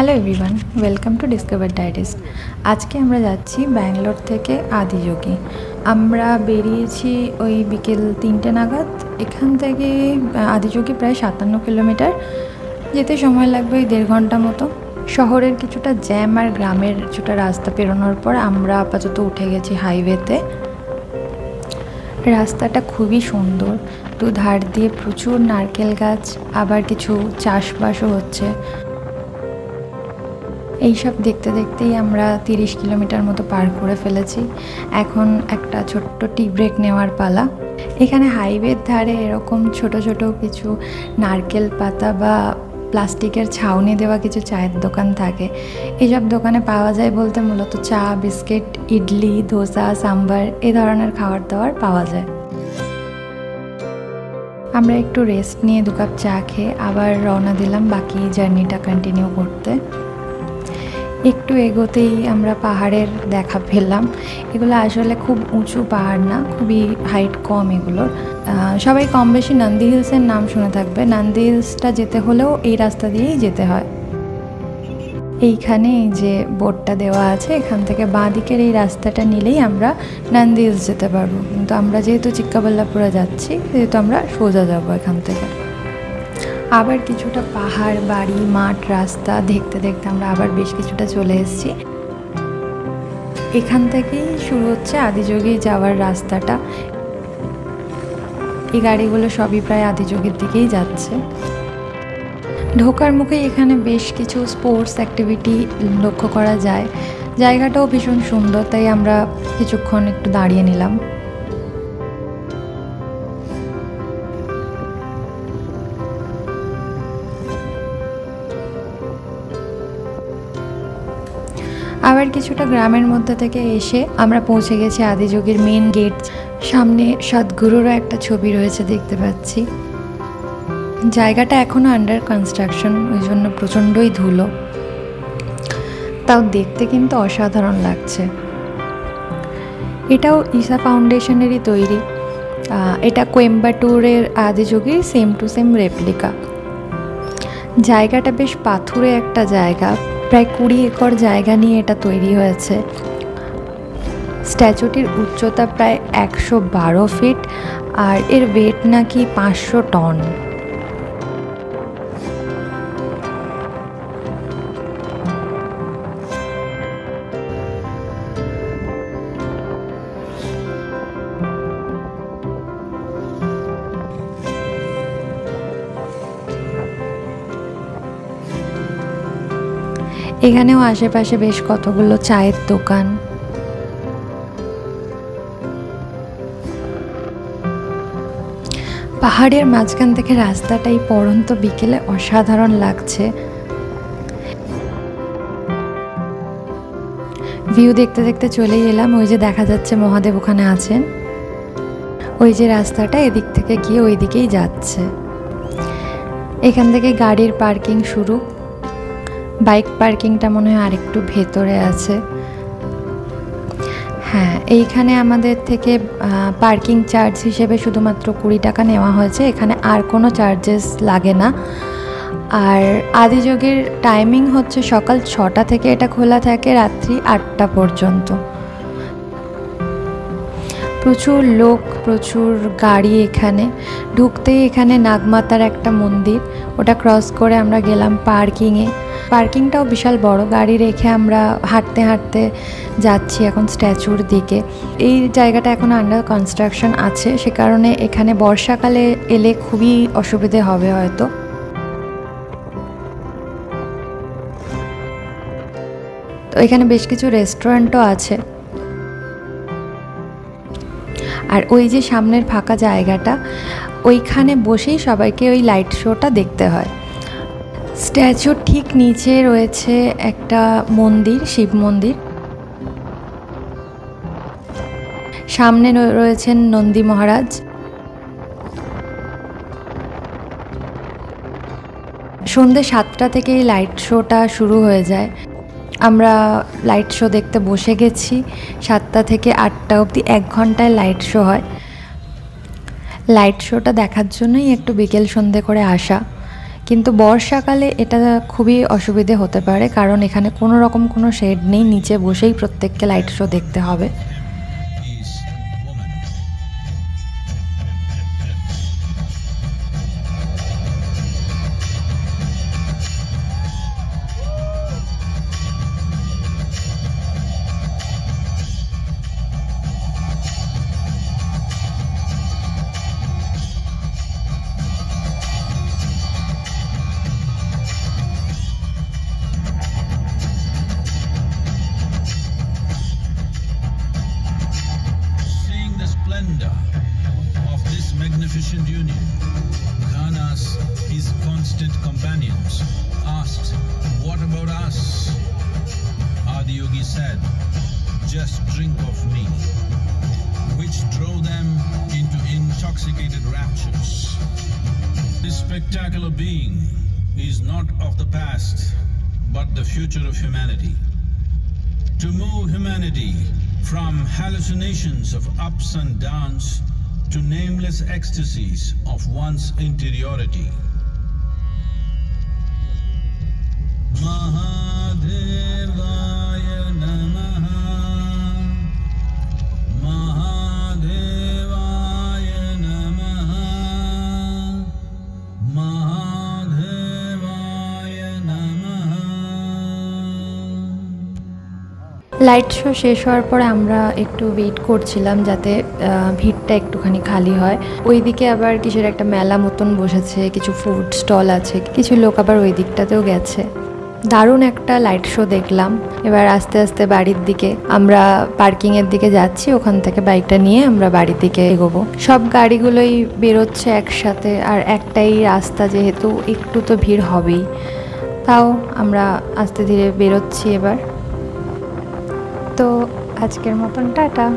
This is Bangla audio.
Hello everyone, welcome to discover diarist. আজকে আমরা যাচ্ছি ব্যাঙ্গালোর থেকে আদিযোগী। আমরা বেরিয়েছি ওই বিকেল 3টে নাগাদ। এখান থেকে আদিযোগী প্রায় 57 কিলোমিটার, যেতে সময় লাগবে ওই 1.5 ঘন্টা মতো। শহরের কিছুটা জ্যাম আর গ্রামের কিছুটা রাস্তা পেরোনোর পর আমরা আপাতত উঠে গেছি হাইওয়েতে। রাস্তাটা খুবই সুন্দর, দুধার দিয়ে প্রচুর নারকেল গাছ, আবার কিছু চাষবাসও হচ্ছে। এইসব দেখতে দেখতেই আমরা 30 কিলোমিটার মতো পার করে ফেলেছি। এখন একটা ছোট্ট টি ব্রেক নেওয়ার পালা। এখানে হাইওয়ের ধারে এরকম ছোট ছোট কিছু নারকেল পাতা বা প্লাস্টিকের ছাউনি দেওয়া কিছু চায়ের দোকান থাকে। এইসব দোকানে পাওয়া যায় বলতে মূলত চা, বিস্কিট, ইডলি, ধোসা, সাম্বার এই ধরনের খাবার দাবার পাওয়া যায়। আমরা একটু রেস্ট নিয়ে 2 কাপ চা খেয়ে আবার রওনা দিলাম বাকি জার্নিটা কন্টিনিউ করতে। একটু এগোতেই আমরা পাহাড়ের দেখা পেলাম। এগুলো আসলে খুব উঁচু পাহাড় না, খুবই হাইট কম এগুলোর। সবাই কম বেশি নন্দী হিলসের নাম শুনে থাকবে। নন্দী হিলসটা যেতে হলেও এই রাস্তা দিয়েই যেতে হয়। এইখানে এই যে বোর্ডটা দেওয়া আছে, এখান থেকে বাঁ দিকের এই রাস্তাটা নিলেই আমরা নন্দী হিলস যেতে পারবো। কিন্তু আমরা যেহেতু চিক্কাবাল্লাপুরে যাচ্ছি, সেহেতু আমরা সোজা যাবো এখান থেকে। আবার কিছুটা পাহাড়, বাড়ি, মাঠ, রাস্তা দেখতে দেখতে আমরা আবার বেশ কিছুটা চলে এসেছি। এখান থেকেই শুরু হচ্ছে আদিযোগী যাওয়ার রাস্তাটা। এই গাড়িগুলো সবই প্রায় আদিযোগীর দিকেই যাচ্ছে। ঢোকার মুখে এখানে বেশ কিছু স্পোর্টস অ্যাক্টিভিটি লক্ষ্য করা যায়। জায়গাটাও ভীষণ সুন্দর, তাই আমরা কিছুক্ষণ একটু দাঁড়িয়ে নিলাম। আবার কিছুটা গ্রামের মধ্যে থেকে এসে আমরা পৌঁছে গেছি আদিযোগীর মেন গেট। সামনে সদ্গুরুরও একটা ছবি রয়েছে দেখতে পাচ্ছি। জায়গাটা এখনও আন্ডার কনস্ট্রাকশন, ওই জন্য প্রচণ্ডই ধুলো, তাও দেখতে কিন্তু অসাধারণ লাগছে। এটাও ঈশা ফাউন্ডেশনেরই তৈরি। এটা কোয়েম্বাটুরের আদিযোগীর সেম টু সেম রেপ্লিকা। জায়গাটা বেশ পাথুরে একটা জায়গা, প্রায় 20 একর জায়গা নিয়ে এটা তৈরি হয়েছে। স্ট্যাচুটির উচ্চতা প্রায় 112 ফিট আর এর ওয়েট নাকি 500 টন। এখানেও আশেপাশে বেশ কতগুলো চায়ের দোকান। পাহাড়ের মাঝখান থেকে রাস্তাটাই পড়ন্ত বিকেলে অসাধারণ লাগছে। ভিউ দেখতে দেখতে চলেই এলাম। ওই যে দেখা যাচ্ছে মহাদেব ওখানে আছেন। ওই যে রাস্তাটা এদিক থেকে গিয়ে ওই দিকেই যাচ্ছে। এখান থেকে গাড়ির পার্কিং শুরু। বাইক পার্কিংটা মনে হয় আরেকটু ভেতরে আছে। হ্যাঁ, এইখানে আমাদের থেকে পার্কিং চার্জ হিসেবে শুধুমাত্র 20 টাকা নেওয়া হয়েছে। এখানে আর কোনো চার্জেস লাগে না। আর আদিযোগীর টাইমিং হচ্ছে সকাল 6টা থেকে এটা খোলা থাকে রাত্রি 8টা পর্যন্ত। প্রচুর লোক, প্রচুর গাড়ি। এখানে ঢুকতেই এখানে নাগমাতার একটা মন্দির, ওটা ক্রস করে আমরা গেলাম পার্কিংয়ে। পার্কিংটাও বিশাল বড়। গাড়ি রেখে আমরা হাঁটতে হাঁটতে যাচ্ছি এখন স্ট্যাচুর দিকে। এই জায়গাটা এখন আন্ডার কনস্ট্রাকশন আছে, সে কারণে এখানে বর্ষাকালে এলে খুবই অসুবিধে হবে হয়তো। তো এখানে বেশ কিছু রেস্টুরেন্টও আছে। আর ওই যে সামনের ফাঁকা জায়গাটা, ওইখানে বসেই সবাইকে ওই লাইট শোটা দেখতে হয়। স্ট্যাচুর ঠিক নিচে রয়েছে একটা মন্দির, শিব মন্দির। সামনে রয়েছেন নন্দী মহারাজ। সন্ধ্যে 7টা থেকে এই লাইট শোটা শুরু হয়ে যায়। আমরা লাইট শো দেখতে বসে গেছি। 7টা থেকে 8টা অবধি 1 ঘন্টায় লাইট শো হয়। লাইট শোটা দেখার জন্যই একটু বিকেল সন্ধ্যে করে আসা। কিন্তু বর্ষাকালে এটা খুবই অসুবিধে হতে পারে, কারণ এখানে কোনো রকম কোনো শেড নেই, নিচে বসেই প্রত্যেককে লাইট শো দেখতে হবে। Of this magnificent union, Ghanas, his constant companions, asked, "What about us?" Adiyogi said, "Just drink of me," which drove them into intoxicated raptures. This spectacular being is not of the past, but the future of humanity. To move humanity from hallucinations of ups and downs to nameless ecstasies of one's interiority. Mahadevaya Namaha, Mahadevaya Namaha, Mahadevaya Namaha. Light show শেষ হওয়ার পরে আমরা একটু ওয়েট করছিলাম যাতে ভিড়টা একটুখানি খালি হয়। ওইদিকে আবার কিসের একটা মেলা মতন বসেছে, কিছু ফুড স্টল আছে, কিছু লোক আবার ওই দিকটাতেও গেছে। দারুণ একটা লাইট শো দেখলাম। এবার আস্তে আস্তে বাড়ির দিকে আমরা পার্কিংয়ের দিকে যাচ্ছি, ওখান থেকে বাইকটা নিয়ে আমরা বাড়ির দিকে এগোবো। সব গাড়িগুলোই বেরোচ্ছে একসাথে, আর একটাই রাস্তা যেহেতু একটু তো ভিড় হবেই, তাও আমরা আস্তে ধীরে বেরোচ্ছি এবার। তো আজকের মতন টাটা।